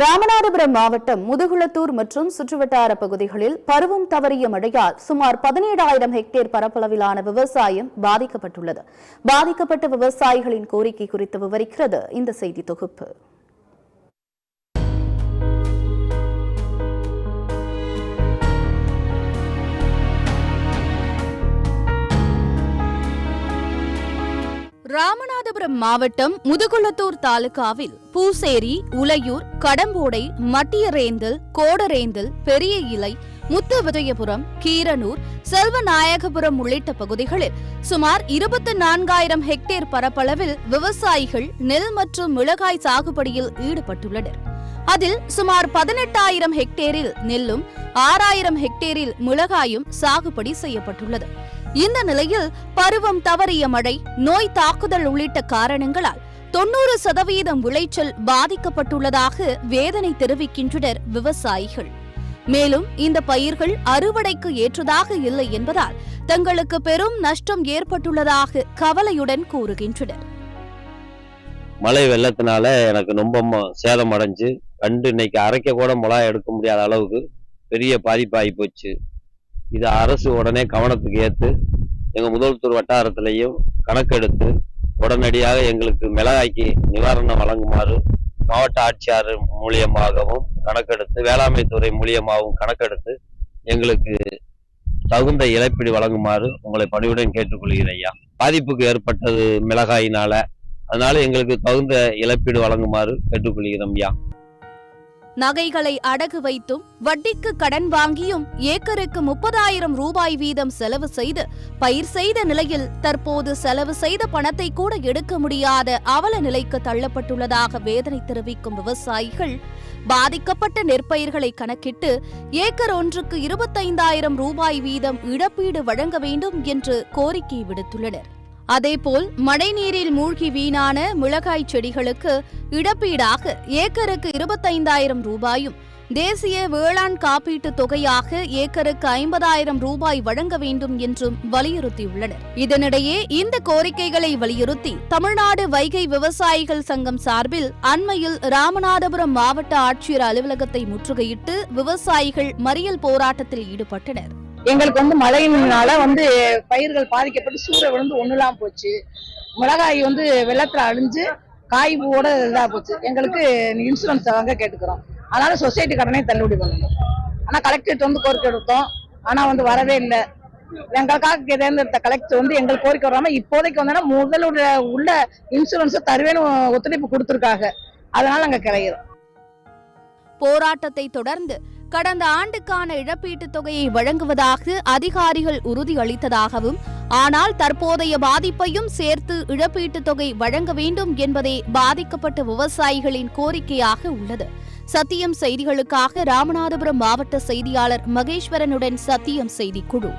ராமநாதபுரம் மாவட்டம் முதுகுளத்தூர் மற்றும் சுற்றுவட்டார பகுதிகளில் பருவம் தவறிய மழையால் சுமார் 17,000 ஹெக்டேர் பரப்பளவிலான விவசாயம் பாதிக்கப்பட்டுள்ளது. பாதிக்கப்பட்ட விவசாயிகளின் கோரிக்கை குறித்து விவரிக்கிறது இந்த செய்தி தொகுப்பு. ராமநாதபுரம் மாவட்டம் முதுகுளத்தூர் தாலுகாவில் பூசேரி, உலையூர், கடம்போடை, மட்டியரேந்தல், கோடரேந்தல், பெரிய இலை, முத்துவிஜயபுரம், கீரனூர், செல்வநாயகபுரம் உள்ளிட்ட பகுதிகளில் சுமார் 24,000 ஹெக்டேர் பரப்பளவில் விவசாயிகள் நெல் மற்றும் மிளகாய் சாகுபடியில் ஈடுபட்டுள்ளனர். அதில் சுமார் 18,000 ஹெக்டேரில் நெல்லும் 6,000 ஹெக்டேரில் மிளகாயும் சாகுபடி செய்யப்பட்டுள்ளது. இந்த நிலையில் பருவம் தவறிய மழை, நோய் தாக்குதல் உள்ளிட்ட காரணங்களால் 90% விளைச்சல் பாதிக்கப்பட்டுள்ளதாக வேதனை தெரிவிக்கின்றனர் விவசாயிகள். மேலும் இந்த பயிர்கள் அறுவடைக்கு ஏற்றதாக இல்லை என்பதால் தங்களுக்கு பெரும் நஷ்டம் ஏற்பட்டுள்ளதாக கவலையுடன் கூறுகின்றனர். மழை வெள்ளத்தினால எனக்கு ரொம்ப சேதம் அடைஞ்சு இன்னைக்கு அரைக்க கூட மிளகாய் எடுக்க முடியாத அளவுக்கு பெரிய பாதிப்பாகி போச்சு. இது அரசு உடனே கவனத்துக்கு ஏற்று எங்கள் முதல்தூர் வட்டாரத்திலையும் கணக்கெடுத்து உடனடியாக எங்களுக்கு மிளகாய்க்கு நிவாரணம் வழங்குமாறு மாவட்ட ஆட்சியாளர் மூலியமாகவும் கணக்கெடுத்து, வேளாண்மை துறை மூலியமாகவும் கணக்கெடுத்து எங்களுக்கு தகுந்த இழப்பீடு வழங்குமாறு உங்களை பணிவுடன் கேட்டுக்கொள்கிறேன் ஐயா. பாதிப்புக்கு ஏற்பட்டது மிளகாயினால, அதனால எங்களுக்கு தகுந்த இழப்பீடு வழங்குமாறு கேட்டுக்கொள்கிறோம் ஐயா. நகைகளை அடகு வைத்தும் வட்டிக்கு கடன் வாங்கியும் ஏக்கருக்கு 30,000 ரூபாய் வீதம் செலவு செய்து பயிர் செய்த நிலையில் தற்போது செலவு செய்த பணத்தை கூட எடுக்க முடியாத அவல நிலைக்கு தள்ளப்பட்டுள்ளதாக வேதனை தெரிவிக்கும் விவசாயிகள் பாதிக்கப்பட்ட நெற்பயிர்களை கணக்கிட்டு ஏக்கர் ஒன்றுக்கு 25,000 ரூபாய் வீதம் இழப்பீடு வழங்க வேண்டும் என்று கோரிக்கை விடுத்துள்ளனர். அதேபோல் மழைநீரில் மூழ்கி வீணான மிளகாய் செடிகளுக்கு இழப்பீடாக ஏக்கருக்கு 25,000 ரூபாயும், தேசிய வேளாண் காப்பீட்டு தொகையாக ஏக்கருக்கு 50,000 ரூபாய் வழங்க வேண்டும் என்றும் வலியுறுத்தியுள்ளனர். இதனிடையே இந்த கோரிக்கைகளை வலியுறுத்தி தமிழ்நாடு வைகை விவசாயிகள் சங்கம் சார்பில் அண்மையில் ராமநாதபுரம் மாவட்ட ஆட்சியர் அலுவலகத்தை முற்றுகையிட்டு விவசாயிகள் மறியல் போராட்டத்தில் ஈடுபட்டனர். எங்களுக்கு மழையினால பயிர்கள் பாதிக்கப்பட்டு சூறை விழுந்து ஒண்ணுலாம் போச்சு. மிளகாய் வெள்ளத்துல அழிஞ்சு காய் பூவோட இதா போச்சு. எங்களுக்கு இன்சூரன்ஸ் வாங்க கேட்டுக்கிறோம். அதனால சொசைட்டி கடனை தள்ளுபடி பண்ணணும். ஆனா கலெக்டரேட் கோரிக்கை எடுத்தோம். ஆனா வரவே இல்லை. எங்களுக்காக தேர்ந்தெடுத்த கலெக்டர் எங்களுக்கு கோரிக்கை வராம இப்போதைக்கு முதலுடைய உள்ள இன்சூரன்ஸ் தருவேன்னு ஒத்துழைப்பு கொடுத்திருக்காங்க. அதனால நாங்க கிளையிறோம். போராட்டத்தை தொடர்ந்து கடந்த ஆண்டுக்கான இழப்பீட்டுத் தொகையை வழங்குவதாக அதிகாரிகள் உறுதியளித்ததாகவும், ஆனால் தற்போதைய பாதிப்பையும் சேர்த்து இழப்பீட்டுத் தொகை வழங்க வேண்டும் என்பதே பாதிக்கப்பட்ட விவசாயிகளின் கோரிக்கையாக உள்ளது. சத்தியம் செய்திகளுக்காக ராமநாதபுரம் மாவட்ட செய்தியாளர் மகேஸ்வரனுடன் சத்தியம் செய்திக்குழு.